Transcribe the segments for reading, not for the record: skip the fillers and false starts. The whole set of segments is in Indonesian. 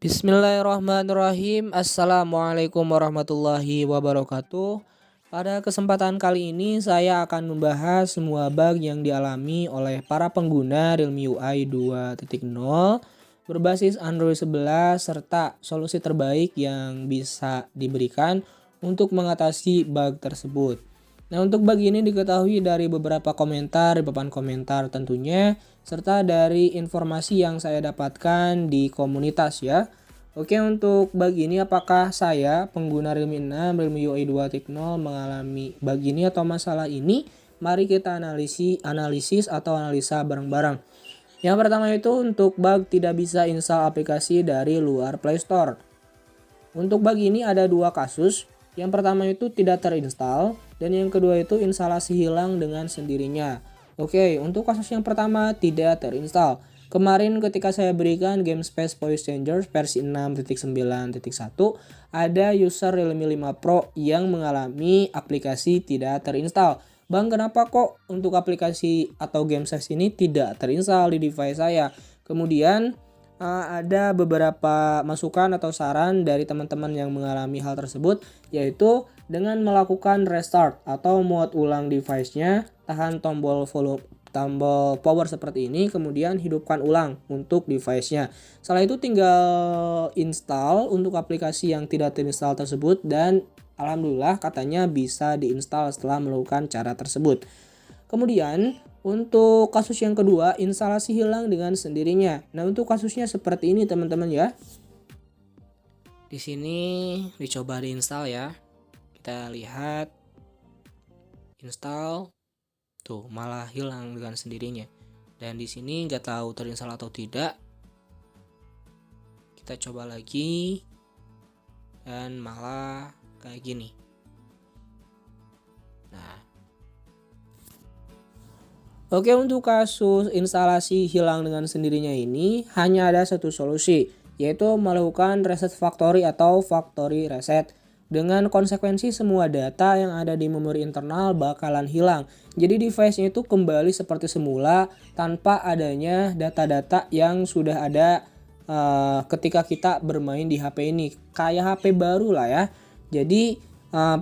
Bismillahirrahmanirrahim. Assalamualaikum warahmatullahi wabarakatuh. Pada kesempatan kali ini saya akan membahas semua bug yang dialami oleh para pengguna Realme UI 2.0 berbasis Android 11 serta solusi terbaik yang bisa diberikan untuk mengatasi bug tersebut. Nah, untuk bug ini diketahui dari beberapa komentar di papan komentar tentunya, serta dari informasi yang saya dapatkan di komunitas ya. Oke, untuk bug ini apakah saya pengguna Realme 6, Realme UI 2.0 mengalami bug ini atau masalah ini? Mari kita analisis atau analisa bareng-bareng. Yang pertama itu untuk bug tidak bisa install aplikasi dari luar Play Store. Untuk bug ini ada dua kasus. Yang pertama itu tidak terinstall dan yang kedua itu instalasi hilang dengan sendirinya. Oke, untuk kasus yang pertama tidak terinstall. Kemarin ketika saya berikan Game Space Voice Changer versi 6.9.1 ada user Realme 5 Pro yang mengalami aplikasi tidak terinstall. Bang, kenapa kok untuk aplikasi atau Game Space ini tidak terinstall di device saya? Kemudian ada beberapa masukan atau saran dari teman-teman yang mengalami hal tersebut, yaitu dengan melakukan restart atau muat ulang device-nya, tahan tombol power seperti ini, kemudian hidupkan ulang untuk device-nya. Setelah itu tinggal install untuk aplikasi yang tidak terinstall tersebut dan alhamdulillah katanya bisa diinstal setelah melakukan cara tersebut. Kemudian untuk kasus yang kedua, instalasi hilang dengan sendirinya. Nah, untuk kasusnya seperti ini teman-teman ya. Di sini dicoba diinstal ya. Kita lihat install. Tuh, malah hilang dengan sendirinya. Dan di sini nggak tahu terinstall atau tidak. Kita coba lagi. Dan malah kayak gini. Nah, oke, untuk kasus instalasi hilang dengan sendirinya ini hanya ada satu solusi, yaitu melakukan reset factory atau factory reset. Dengan konsekuensi semua data yang ada di memori internal bakalan hilang. Jadi device-nya itu kembali seperti semula tanpa adanya data-data yang sudah ada ketika kita bermain di HP ini. Kayak HP baru lah ya. Jadi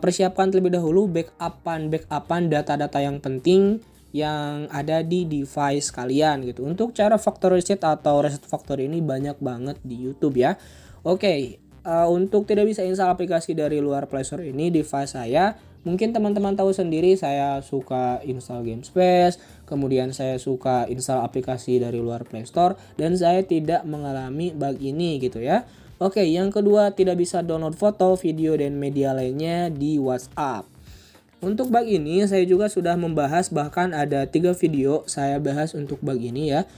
persiapkan terlebih dahulu backupan data-data yang penting yang ada di device kalian gitu. Untuk cara factory reset atau reset factory ini banyak banget di YouTube ya. Oke, untuk tidak bisa install aplikasi dari luar Play Store ini device saya, mungkin teman-teman tahu sendiri saya suka install Game Space, kemudian saya suka install aplikasi dari luar Play Store dan saya tidak mengalami bug ini gitu ya. Oke, yang kedua tidak bisa download foto, video dan media lainnya di WhatsApp. Untuk bug ini saya juga sudah membahas, bahkan ada 3 video saya bahas untuk bug ini ya.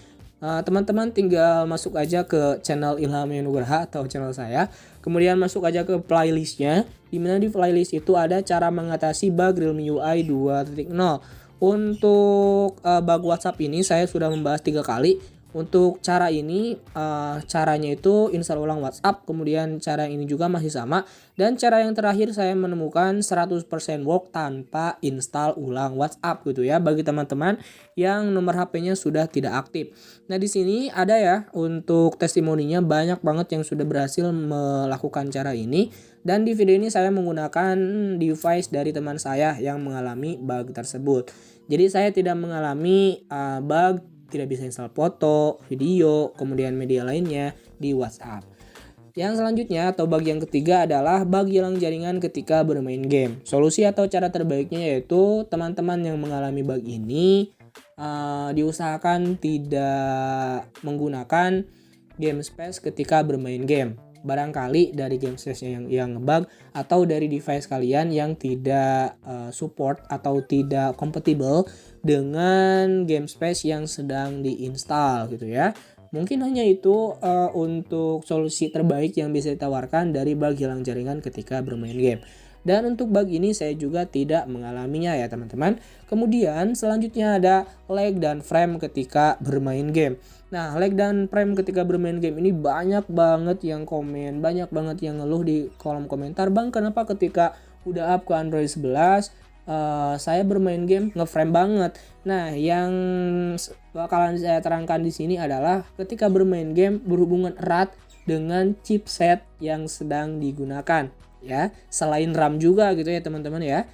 Teman-teman tinggal masuk aja ke channel Ilham Nugraha atau channel saya. Kemudian masuk aja ke playlistnya. Dimana di playlist itu ada cara mengatasi bug Realme UI 2.0. Untuk bug WhatsApp ini saya sudah membahas 3 kali. Untuk cara ini, caranya itu install ulang WhatsApp, kemudian cara ini juga masih sama. Dan cara yang terakhir saya menemukan 100% work tanpa install ulang WhatsApp gitu ya, bagi teman-teman yang nomor HP-nya sudah tidak aktif. Nah, di sini ada ya untuk testimoninya banyak banget yang sudah berhasil melakukan cara ini. Dan di video ini saya menggunakan device dari teman saya yang mengalami bug tersebut. Jadi saya tidak mengalami bug tidak bisa install foto, video, kemudian media lainnya di WhatsApp. Yang selanjutnya atau bug yang ketiga adalah bug hilang jaringan ketika bermain game. Solusi atau cara terbaiknya yaitu teman-teman yang mengalami bug ini diusahakan tidak menggunakan Game Space ketika bermain game. Barangkali dari Game Space yang ngebug atau dari device kalian yang tidak support atau tidak compatible dengan Game Space yang sedang diinstal gitu ya. Mungkin hanya itu untuk solusi terbaik yang bisa ditawarkan dari bug hilang jaringan ketika bermain game. Dan untuk bug ini saya juga tidak mengalaminya ya teman-teman. Kemudian selanjutnya ada lag dan frame ketika bermain game. Nah, lag dan frame ketika bermain game ini banyak banget yang komen, banyak banget yang ngeluh di kolom komentar. Bang, kenapa ketika udah up ke Android 11 saya bermain game ngeframe banget. Nah, yang bakalan saya terangkan di sini adalah ketika bermain game berhubungan erat dengan chipset yang sedang digunakan ya. Selain RAM juga gitu ya teman-teman ya.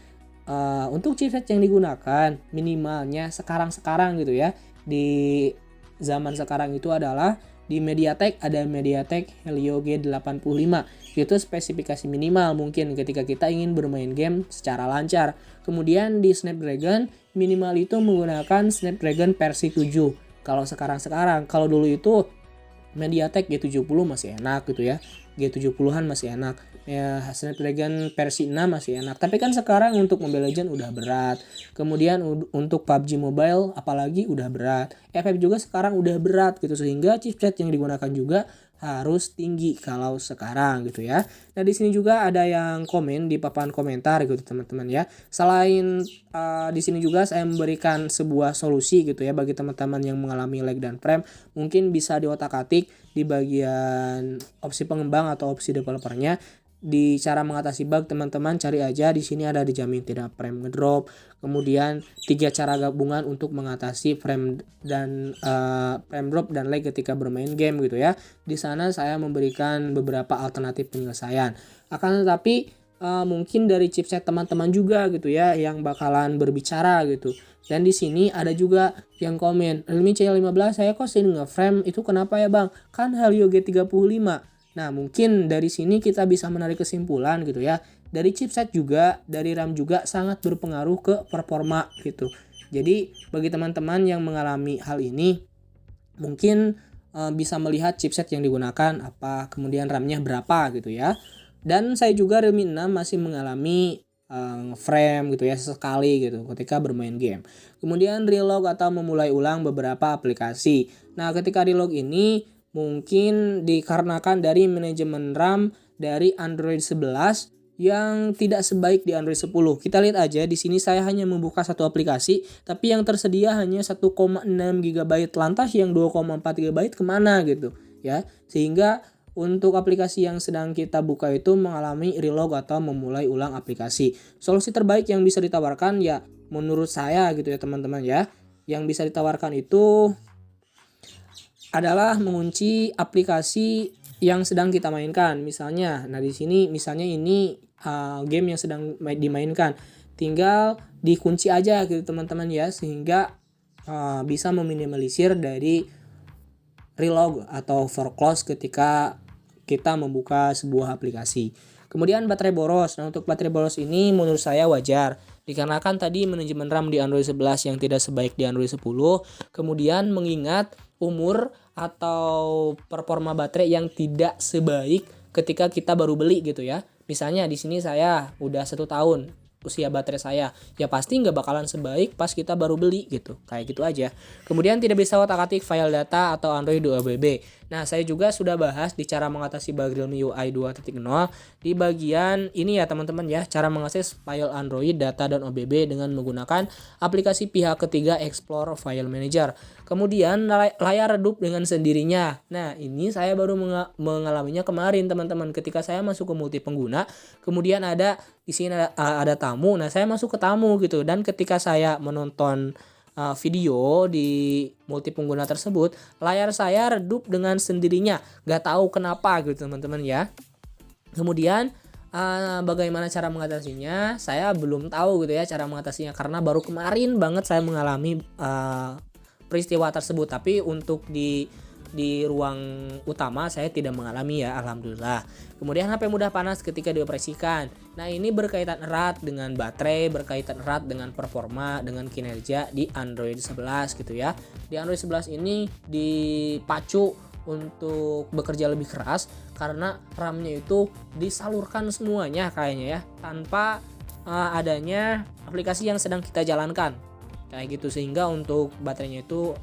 Untuk chipset yang digunakan minimalnya sekarang gitu ya, di zaman sekarang itu adalah di MediaTek ada MediaTek Helio G85. Itu spesifikasi minimal mungkin ketika kita ingin bermain game secara lancar. Kemudian di Snapdragon minimal itu menggunakan Snapdragon versi 7. Kalau sekarang, kalau dulu itu MediaTek G70 masih enak gitu ya. G70-an masih enak. Ya, Snapdragon versi 6 masih enak. Tapi kan sekarang untuk Mobile Legends udah berat. Kemudian untuk PUBG Mobile apalagi udah berat. FF juga sekarang udah berat gitu, sehingga chipset yang digunakan juga harus tinggi kalau sekarang gitu ya. Nah, di sini juga ada yang komen di papan komentar gitu teman-teman ya. Selain di sini juga saya memberikan sebuah solusi gitu ya bagi teman-teman yang mengalami lag dan frame, mungkin bisa diotak-atik di bagian opsi pengembang atau opsi developernya. Di cara mengatasi bug teman-teman cari aja, di sini ada dijamin tidak frame ngedrop. Kemudian 3 cara gabungan untuk mengatasi frame drop dan lag ketika bermain game gitu ya. Di sana saya memberikan beberapa alternatif penyelesaian. Akan tetapi mungkin dari chipset teman-teman juga gitu ya yang bakalan berbicara gitu. Dan di sini ada juga yang komen, Realme C15 saya kok sering nge-frame, itu kenapa ya bang? Kan Helio G35. Nah, mungkin dari sini kita bisa menarik kesimpulan gitu ya. Dari chipset juga, dari RAM juga sangat berpengaruh ke performa gitu. Jadi, bagi teman-teman yang mengalami hal ini, mungkin bisa melihat chipset yang digunakan apa, kemudian RAM-nya berapa gitu ya. Dan saya juga Realme 6 masih mengalami frame gitu ya sesekali gitu ketika bermain game. Kemudian reload atau memulai ulang beberapa aplikasi. Nah, ketika reload ini mungkin dikarenakan dari manajemen RAM dari Android 11 yang tidak sebaik di Android 10. Kita lihat aja di sini saya hanya membuka satu aplikasi, tapi yang tersedia hanya 1,6 GB, lantas yang 2,4 GB kemana gitu ya. Sehingga untuk aplikasi yang sedang kita buka itu mengalami reload atau memulai ulang aplikasi. Solusi terbaik yang bisa ditawarkan ya menurut saya gitu ya teman-teman ya. Yang bisa ditawarkan itu adalah mengunci aplikasi yang sedang kita mainkan. Misalnya, nah di sini misalnya ini game yang sedang dimainkan, tinggal dikunci aja gitu teman-teman ya, sehingga bisa meminimalisir dari reload atau overclose ketika kita membuka sebuah aplikasi. Kemudian baterai boros. Nah, untuk baterai boros ini menurut saya wajar, dikarenakan tadi manajemen RAM di Android 11 yang tidak sebaik di Android 10, kemudian mengingat umur atau performa baterai yang tidak sebaik ketika kita baru beli gitu ya. Misalnya di sini saya udah 1 tahun usia baterai saya, ya pasti nggak bakalan sebaik pas kita baru beli gitu, kayak gitu aja. Kemudian tidak bisa otak-atik file data atau Android 2BB. Nah, saya juga sudah bahas di cara mengatasi bug Realme UI 2.0 di bagian ini ya teman-teman ya, cara mengakses file Android, data, dan OBB dengan menggunakan aplikasi pihak ketiga Explore File Manager. Kemudian layar redup dengan sendirinya. Nah, ini saya baru mengalaminya kemarin teman-teman ketika saya masuk ke multi pengguna, kemudian ada di sini ada tamu. Nah, saya masuk ke tamu gitu, dan ketika saya menonton video di multi pengguna tersebut, layar saya redup dengan sendirinya. Gak tahu kenapa gitu teman-teman ya. Kemudian bagaimana cara mengatasinya? Saya belum tahu gitu ya cara mengatasinya, karena baru kemarin banget saya mengalami peristiwa tersebut. Tapi untuk di ruang utama saya tidak mengalami ya, alhamdulillah. Kemudian HP mudah panas ketika dioperasikan. Nah, ini berkaitan erat dengan baterai, berkaitan erat dengan performa, dengan kinerja di Android 11 gitu ya. Di Android 11 ini dipacu untuk bekerja lebih keras karena RAM-nya itu disalurkan semuanya kayaknya ya, tanpa adanya aplikasi yang sedang kita jalankan. Kayak gitu, sehingga untuk baterainya itu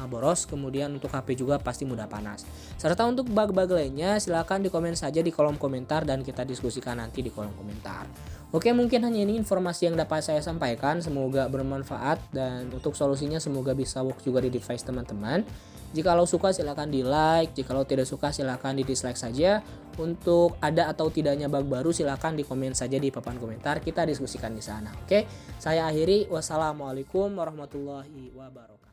boros, kemudian untuk HP juga pasti mudah panas. Serta untuk bug-bug lainnya silahkan dikomen saja di kolom komentar dan kita diskusikan nanti di kolom komentar. Oke, mungkin hanya ini informasi yang dapat saya sampaikan, semoga bermanfaat, dan untuk solusinya semoga bisa work juga di device teman-teman. Jikalau suka silahkan di like, jikalau tidak suka silahkan di dislike saja. Untuk ada atau tidaknya bug baru silahkan di komen saja di papan komentar, kita diskusikan di sana. Oke, saya akhiri, wassalamualaikum warahmatullahi wabarakatuh.